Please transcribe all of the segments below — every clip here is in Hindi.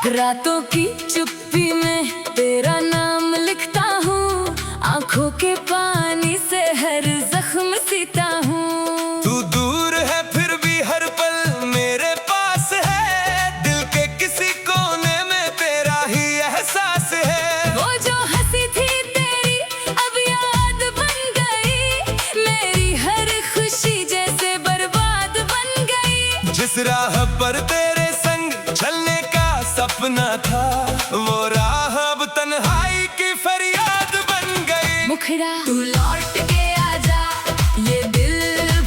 रातों की चुप्पी में तेरा नाम लिखता हूँ, आंखों के पानी से हर जख्म सीता हूँ। तू दूर है फिर भी हर पल मेरे पास है, दिल के किसी कोने में तेरा ही एहसास है। वो जो हंसी थी तेरी अब याद बन गई, मेरी हर खुशी जैसे बर्बाद बन गई। जिस राह पर तेरे संग चलने का सपना था, वो राह अब तन्हाई की फरियाद बन गई। मुखड़ा तू लौट के आजा, ये दिल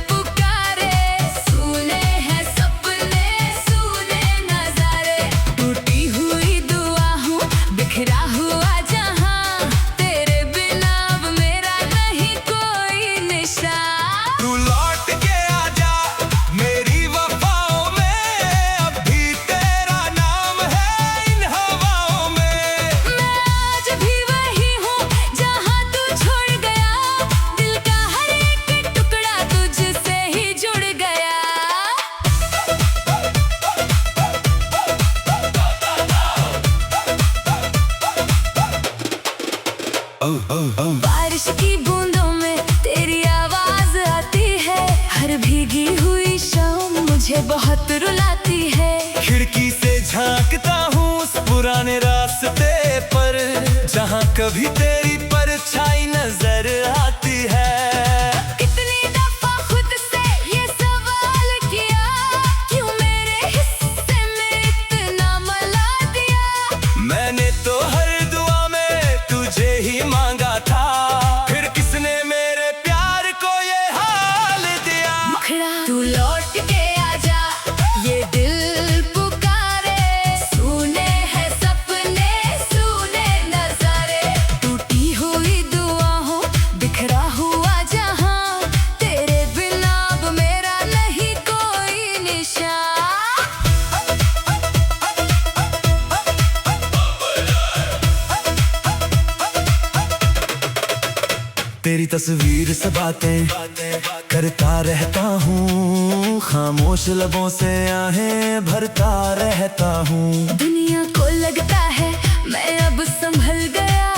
पुकारे, सुने हैं सपने सुने नजारे। टूटी हुई दुआ हूँ, बिखरा हुआ जहां, तेरे बिना अब मेरा नहीं कोई निशान। तू लौट के आजा मेरी वफाओं में, अब भी तेरा नाम है इन हवाओं में। मैं आज भी वही हूँ जहाँ तू छोड़ गया, दिल का हर एक टुकड़ा तुझसे ही जुड़ गया। बारिश की बूंदों में तेरी आवाज आती है, हर भीगी हुई शाम मुझे बहुत रुलाती है। खिड़की से झांकता हूँ उस पुराने रास्ते पर, जहाँ कभी तेरी परछाई नजर आती है। कितनी दफा खुद से ये सवाल किया, क्यों मेरे हिस्से में इतना मला दिया। मैंने तो हर दुआ में तुझे ही मांगा था, फिर किसने मेरे प्यार को ये हाल दिया। मुखड़ा तू लौट के आजा, ये दिल पुकारे, सुने हैं सपने सुने नजारे। टूटी हुई दुआ हो, बिखरा हुआ जहां, तेरे बिना अब मेरा नहीं कोई निशान। तेरी तस्वीर से बातें करता रहता हूँ, खामोश लबों से आहें भरता रहता हूँ। दुनिया को लगता है मैं अब संभल गया,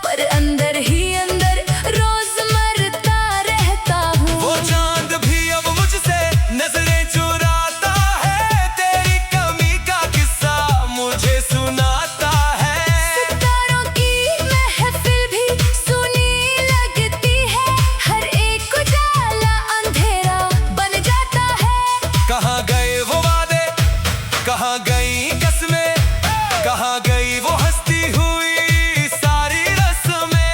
पर अंदर ही अंदर रोज मरता रहता हूँ। वो चांद भी अब मुझसे नजरें चुराता है, तेरी कमी का किस्सा मुझे सुनाता है। सितारों की महफिल भी सुनी लगती है, हर एक उजाला अंधेरा बन जाता है। कहाँ गए वो वादे, कहाँ गई कसमें, कहाँ गई वो हंसती हुई सारी रस्में।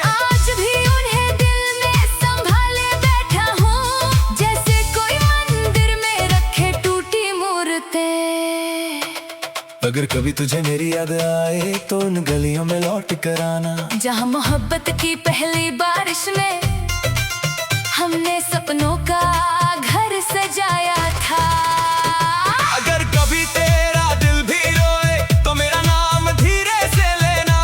आज भी उन्हें दिल में संभाले बैठा हूँ, जैसे कोई मंदिर में रखे टूटी मूर्तें। अगर कभी तुझे मेरी याद आए तो उन गलियों में लौट कर आना, जहाँ मोहब्बत की पहली बारिश में हमने सपनों का घर सजाया था। अगर कभी तेरा दिल भी रोए तो मेरा नाम धीरे से लेना।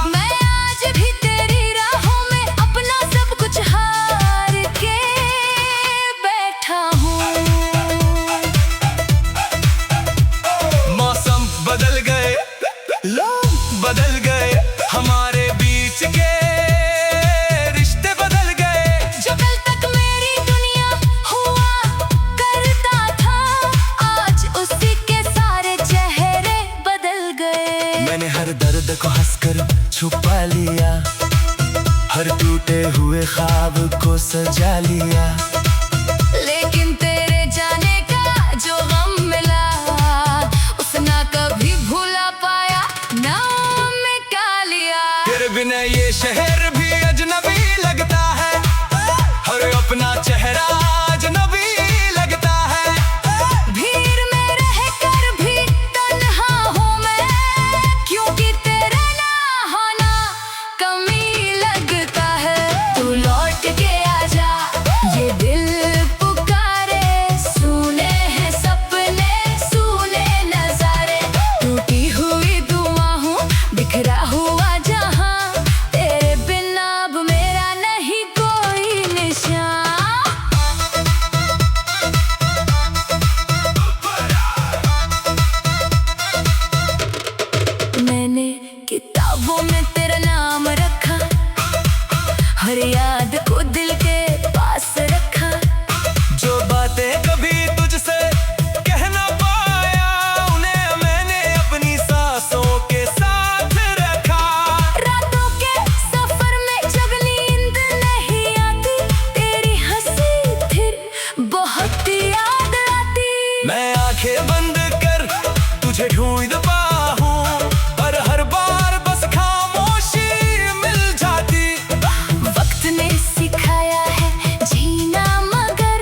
मैं आज भी तेरी राहों में अपना सब कुछ हार के बैठा हूँ। मौसम बदल गए, लोग बदल गए, हमारे बीच के रिश्ते बदल गए। जो कल तक मेरी दुनिया हुआ करता था, आज उसी के सारे चेहरे बदल गए। मैंने हर दर्द को हंसकर छुपा लिया, हर टूटे हुए ख्वाब को सजा लिया। लेकिन तेरे जाने का जो गम मिला, उसना कभी भूला पाया ना मैं का लिया। तेरे बिना ये शहर भी अजनबी लगता है, हर अपना चेहरा अजनबी लगता है। भीड़ में रहकर भी तन्हा हूँ मैं, क्योंकि तेरा ना होना कमी लगता है। तू लौट के आजा, हर याद को दिल के पास रखा। जो बातें कभी तुझसे कह ना पाया, उन्हें मैंने अपनी सांसों के साथ रखा। रातों के सफर में जब नींद नहीं आती, तेरी हंसी फिर बहुत याद आती। मैं आंखें बंद कर तुझे ढूंढता हूँ, पर हर बार बस खामोशी मिल जाती। वक्त ने सिखाया है जीना, मगर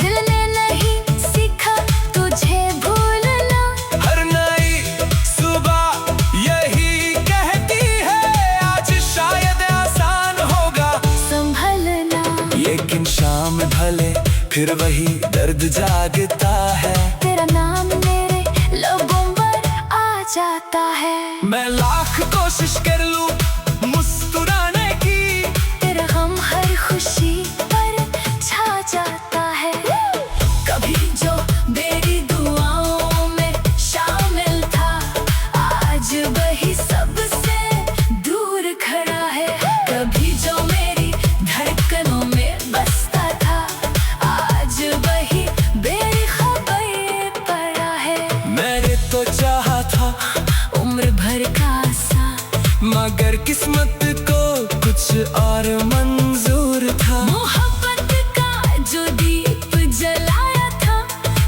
दिल ने नहीं सीखा तुझे भूलना। हर नई सुबह यही कहती है, आज शायद आसान होगा संभलना। लेकिन शाम ढले फिर वही दर्द जागता है। तेरा नाम मेरे लबों पर आ जाता है। मैं लाख कोशिश कर लूं मुस्कुराने की, तेरा गम हर खुशी पर छा जाता है। कभी जो मेरी दुआओं में शामिल था, आज वही सबसे दूर खड़ा है। कभी जो मेरी धड़कनों में बसता था, आज वही बेखबर पड़ा है। मैंने तो चाहा था उम्र भर का सा, मगर किस्मत को कुछ और मंजूर था। मोहब्बत का जो दीप जलाया था,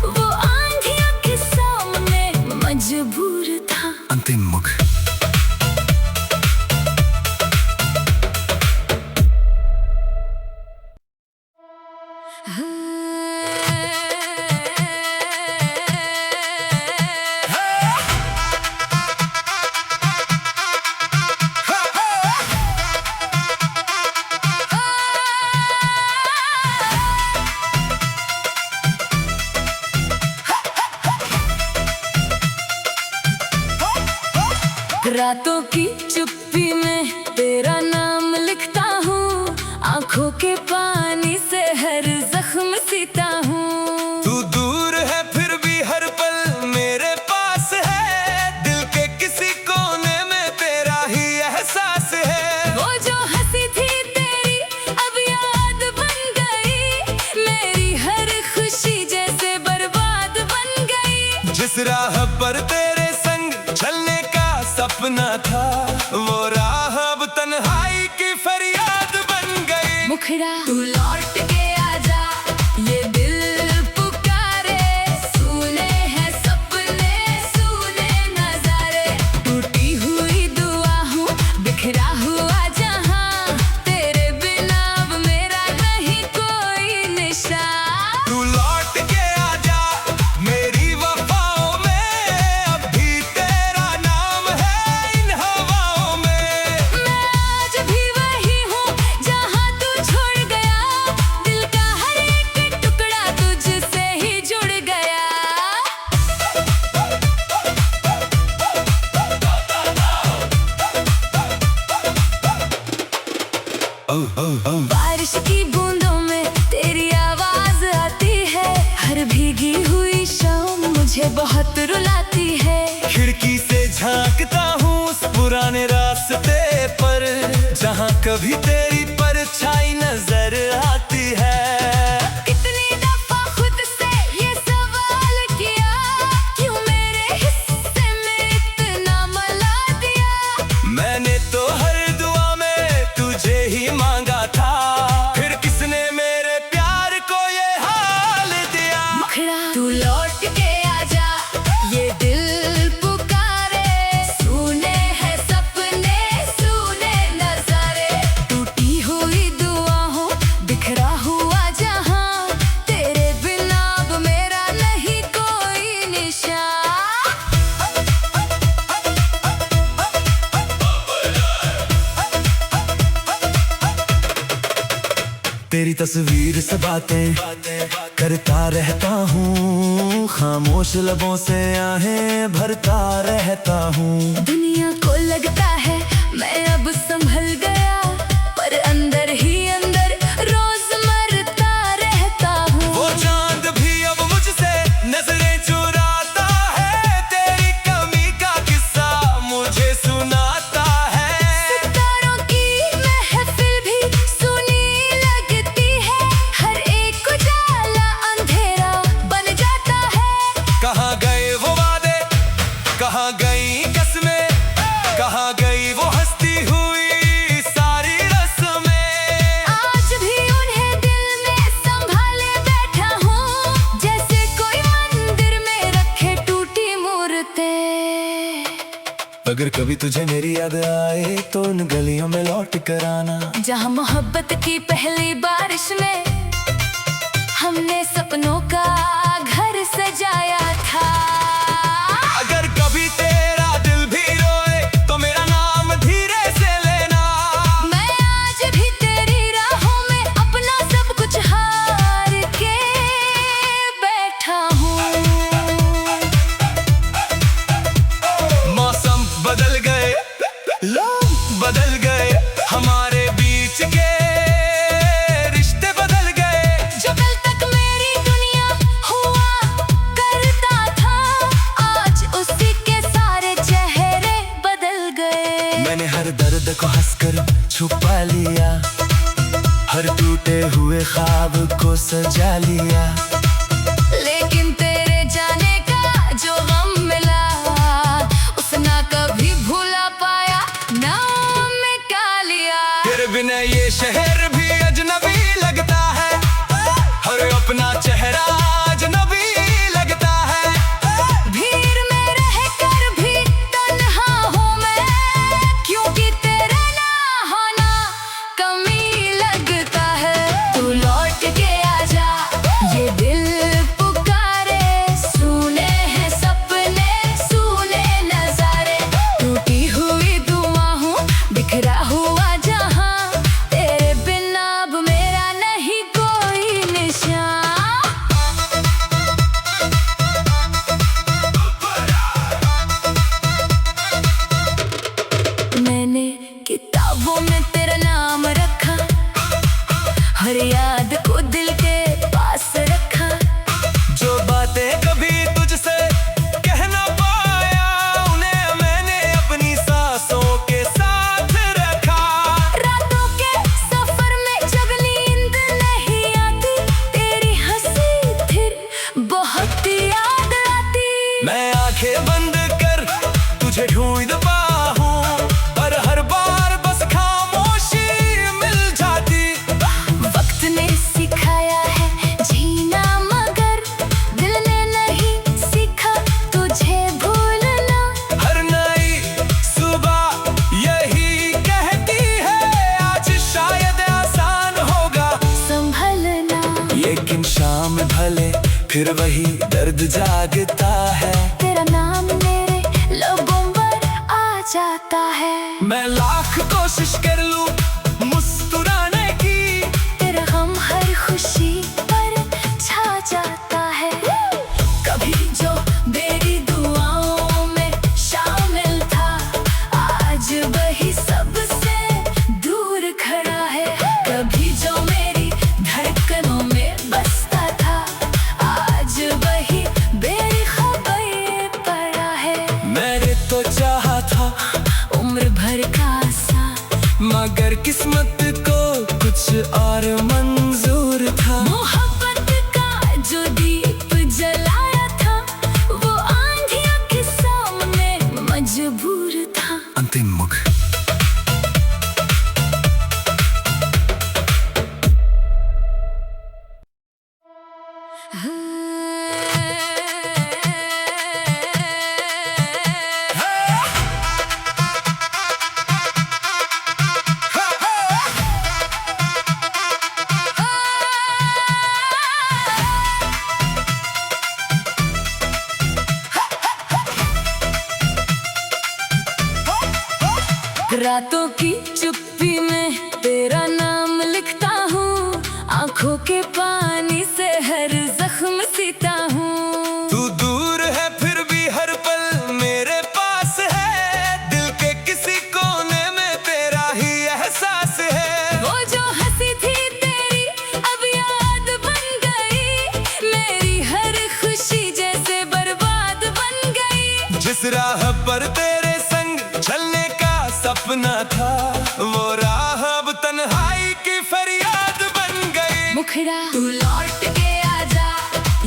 वो आंधियों के सामने मजबूर था। अंतिम मुख रातों की चुप्पी में तेरा नाम लिखता हूँ, आंखों के पानी से हर जख्म सीता हूँ। तू दूर है फिर भी हर पल मेरे पास है, दिल के किसी कोने में तेरा ही एहसास है। वो जो हंसी थी तेरी अब याद बन गई, मेरी हर खुशी जैसे बर्बाद बन गई। जिस राह पर तेरे संग चलने का सपना था, वो राह अब तन्हाई की फरियाद बन गई। मुखड़ा तू लौट के आजा, ये दिल पुकारे। सुने हैं सपने, सुने नजारे। टूटी हुई दुआ हूँ, बिखरा हुआ जहां, तेरे बिना अब मेरा नहीं कोई निशान। तू लौट के आजा मेरी वफाओं में, अब भी तेरा नाम है इन हवाओं में। मैं आज भी वही हूँ जहाँ तू छोड़ गया, दिल का हर एक टुकड़ा तुझसे ही जुड़ गया। बारिश की बूंदों में तेरी आवाज आती है, हर भीगी हुई शाम मुझे बहुत रुलाती है। खिड़की से झांकता हूँ उस पुराने रास्ते पर, जहाँ कभी तेरी परछाई नजर आती है। कितनी दफा खुद से ये सवाल किया, क्यों मेरे हिस्से में इतना मला दिया। मैंने तो हर दुआ में तुझे ही मांगा था, फिर किसने मेरे प्यार को ये हाल दिया। मुखड़ा तू लौट के आजा, ये दिल पुकारे। सुने हैं सपने, सुने नजारे। टूटी हुई दुआ हूँ, बिखरा हुआ जहां, तेरे बिना अब मेरा नहीं कोई निशान। तेरी तस्वीर से बातें करता रहता हूँ, खामोश लबों से आहें भरता रहता हूँ। दुनिया को लगता है मैं अब संभल गया, पर अंदर ही अंदर रोज मरता रहता हूँ। वो चांद भी अब मुझसे नजरें चुराता है, तेरी कमी का किस्सा मुझे सुनाता है। सितारों की महफिल भी सुन कभी तुझे मेरी याद आए तो उन गलियों में लौट कर आना, जहाँ मोहब्बत की पहली बारिश में हमने सपनों का घर सजाया था। अगर कभी तेरा दिल भी रोए तो मेरा नाम धीरे से लेना। मैं आज भी तेरी राहों में अपना सब कुछ हार के बैठा हूँ। मौसम बदल गए, लोग बदल गए, हमारे बीच के रिश्ते बदल गए। जो कल तक मेरी दुनिया हुआ करता था, आज उसी के सारे चेहरे बदल गए। मैंने हर दर्द को हंसकर छुपा लिया, हर टूटे हुए ख्वाब को सजा लिया। लेकिन तेरे जाने का जो गम मिला, उसे ना कभी भूला पाया, ना मैं का लिया। तेरे बिना ये शहर भी अजनबी लगता है, हर अपना चेहरा अजनबी लगता है। भीड़ में रहकर भी तन्हा हूँ मैं, क्योंकि तेरा ना होना कमी लगता है। तू लौट के आजा, ये दिल पुकारे, सुने हैं सपने, सुने नजारे। टूटी हुई दुआ हूँ, बिखरा हुआ जहां, तेरे बिना अब मेरा नहीं कोई निशान। मैंने किताबों में तेरा नाम रखा, हर याद को दिल के पास रखा। जो बातें कभी तुझसे कह ना पाया, उन्हें मैंने अपनी सांसों के साथ रखा। रातों के सफर में जब नींद नहीं आती, तेरी हंसी फिर बहुत याद आती। मैं आंखें बंद कर तुझे ढूंढता हूँ, पर हर बार बस खामोशी मिल जाती। वक्त ने सिखाया है जीना, मगर दिल ने नहीं सीखा तुझे भूलना। हर नई सुबह यही कहती है, आज शायद आसान होगा संभलना। लेकिन शाम भले फिर वही दर्द जागता है। तेरा नाम मेरे लबों पर आ जाता है। मैं लाख कोशिश कर लूं मुस्कुराने की, तेरा गम हर खुशी पर छा जाता है। कभी जो मेरी दुआओं में शामिल था, आज वही सबसे दूर खड़ा है। कभी जो मेरी धड़कनों में बसता था, आज वही बेखबर पड़ा है। मैंने तो चाहा था उम्र भर का सा, मगर किस्मत को कुछ और मंजूर था। मोहब्बत का जो दीप जलाया था, वो आंधियों के सामने मजबूर था। अंतिम मुख रातों की चुप्पी में तेरा नाम लिखता हूँ, आंखों के पानी से हर जख्म सीता हूँ। तू दूर है फिर भी हर पल मेरे पास है, दिल के किसी कोने में तेरा ही एहसास है। वो जो हंसी थी तेरी अब याद बन गई, मेरी हर खुशी जैसे बर्बाद बन गई। जिस राह पर तेरे संग चलने का सपना था, वो राह अब तन्हाई की फरियाद बन गई। मुखड़ा तू लौट के आजा,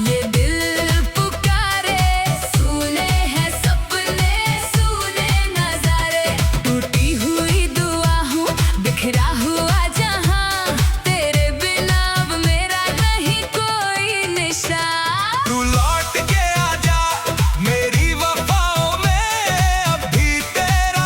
ये दिल पुकारे, सुने हैं सपने, सुने नजारे। टूटी हुई दुआ हूँ, बिखरा हुआ जहां, तेरे बिना अब मेरा नहीं कोई निशान। तू लौट के आजा मेरी वफाओं में, अब भी तेरा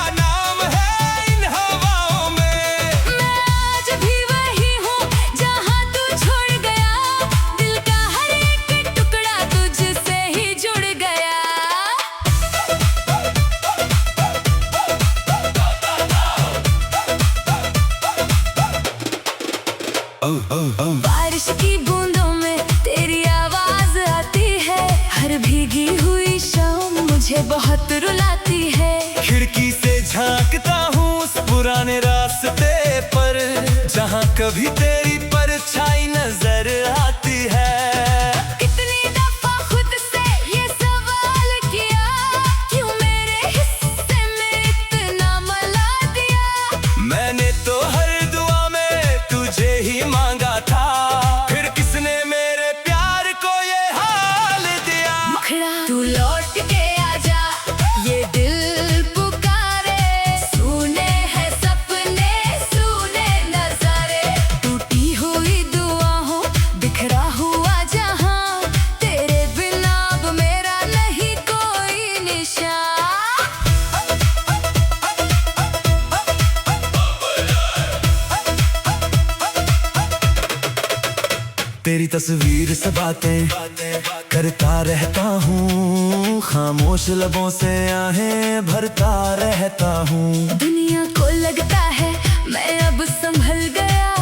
बारिश की बूंदों में तेरी आवाज आती है, हर भीगी हुई शाम मुझे बहुत रुलाती है। खिड़की से झांकता हूँ उस पुराने रास्ते पर, जहाँ कभी तेरी परछाई नजर आती है। कितनी दफा खुद से ये सवाल किया, क्यों मेरे हिस्से में इतना मला दिया। मैंने तो हर दुआ में तुझे ही मांगा था, फिर किसने मेरे प्यार को ये हाल दिया। मुखड़ा तू लौट के आजा, ये दिल पुकारे, सुने हैं सपने सुने नजारे। टूटी हुई दुआओं बिखरा हुआ जहां, तेरे बिना अब मेरा नहीं कोई निशान। तेरी तस्वीर से बातें करता रहता हूँ, खामोश लबों से आहें भरता रहता हूँ। दुनिया को लगता है मैं अब संभल गया,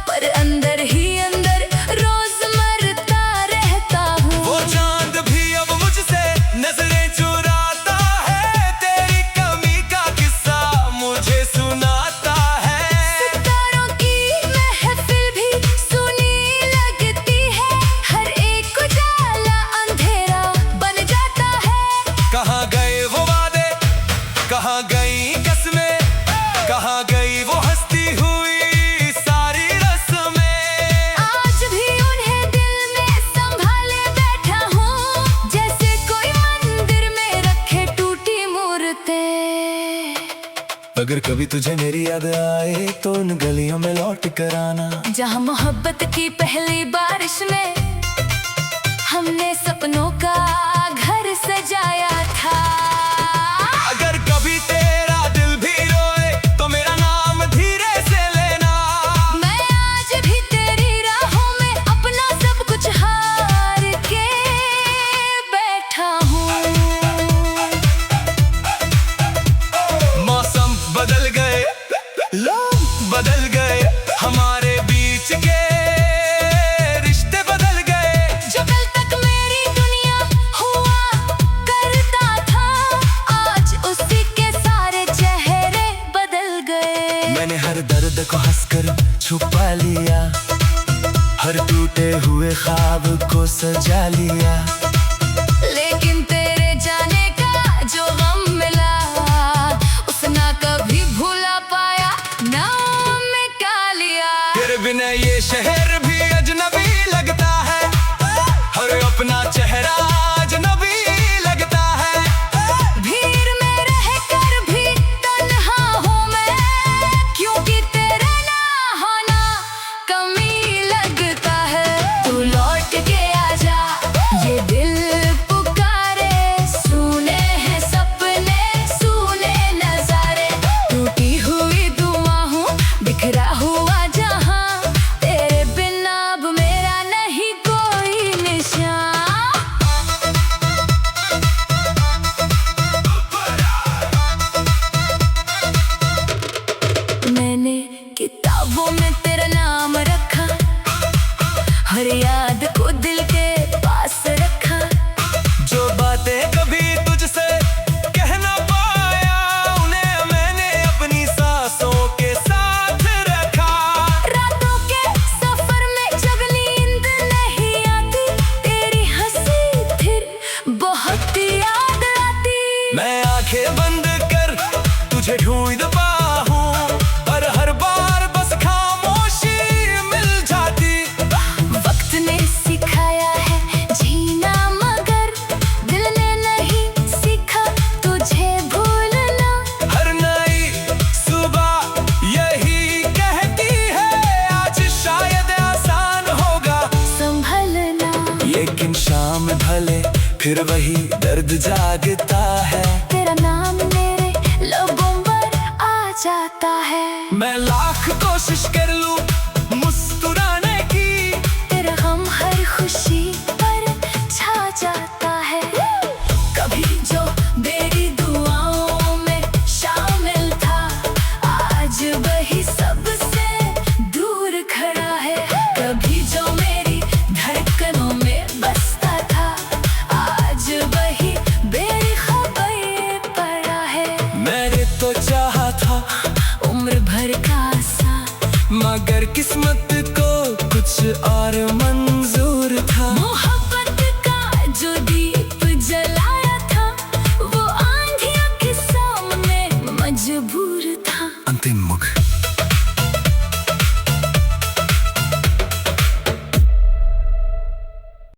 पर अंदर ही अंदर रोज मरता रहता हूँ। वो चांद भी अब मुझसे नजरें चुराता है, तेरी कमी का किस्सा मुझे सुनाता है। सितारों की महफिल भी सुनी लगती है, हर एक उजाला अंधेरा बन जाता है। कहाँ गए वो वादे, कहाँ गई कसमें, कहाँ गई वो हंसती हुई सारी रस्में। आज भी उन्हें दिल में संभाले बैठा हूँ, जैसे कोई मंदिर में रखे टूटी मूर्तें। अगर कभी तुझे मेरी याद आए तो उन गलियों में लौट कर आना, जहाँ मोहब्बत की पहली बारिश में हमने सपनों का घर सजाया था। अगर कभी तेरा दिल भी रोए तो मेरा नाम धीरे से लेना। मैं आज भी तेरी राहों में अपना सब कुछ हार के बैठा हूँ। मौसम बदल गए, लोग बदल गए, हमारे बीच के रिश्ते बदल गए। जो कल तक मेरी दुनिया हुआ करता था, आज उसी के सारे चेहरे बदल गए। मैंने हर दर्द को हंसकर छुपा लिया, हर टूटे हुए ख्वाब को सजा लिया। लेकिन तेरे जाने का जो गम मिला, उसना कभी भूला पाया ना मैं का लिया। फिर बिना ये शहर भी अजनबी लगता है, हर अपना चेहरा अजनबी लगता है। भीड़ में रहकर भी तन्हा हूँ मैं, क्योंकि तेरा ना होना कमी लगता है। तू लौट के आजा, ये दिल पुकारे, सुने हैं सपने सुने नजारे। टूटी हुई दुआओं बिखरा हुआ जहां, तेरे बिना अब मेरा नहीं कोई निशान। मैंने किताबों में तेरा नाम रखा, हर याद को दिल के पास रखा। जो बातें कभी तुझसे कह ना पाया, उन्हें मैंने अपनी सांसों के साथ रखा। रातों के सफर में जब नींद नहीं आती, तेरी हंसी फिर बहुत याद आती। मैं आंखें बंद कर तुझे ढूंढता हूँ, पर हर बार बस खामोशी मिल जाती। वक्त ने सिखाया है जीना, मगर दिल ने नहीं सीखा तुझे भूलना। हर नई सुबह यही कहती है, आज शायद आसान होगा संभलना। लेकिन शाम ढले फिर वही दर्द जागता है। तेरा नाम मेरे लबों पर आ जाता है। मैं लाख कोशिश कर लूं मुस्कुराने की, तेरा गम हर खुशी पर छा जाता है। कभी जो मेरी दुआओं में शामिल था, आज वही सबसे दूर खड़ा है। किस्मत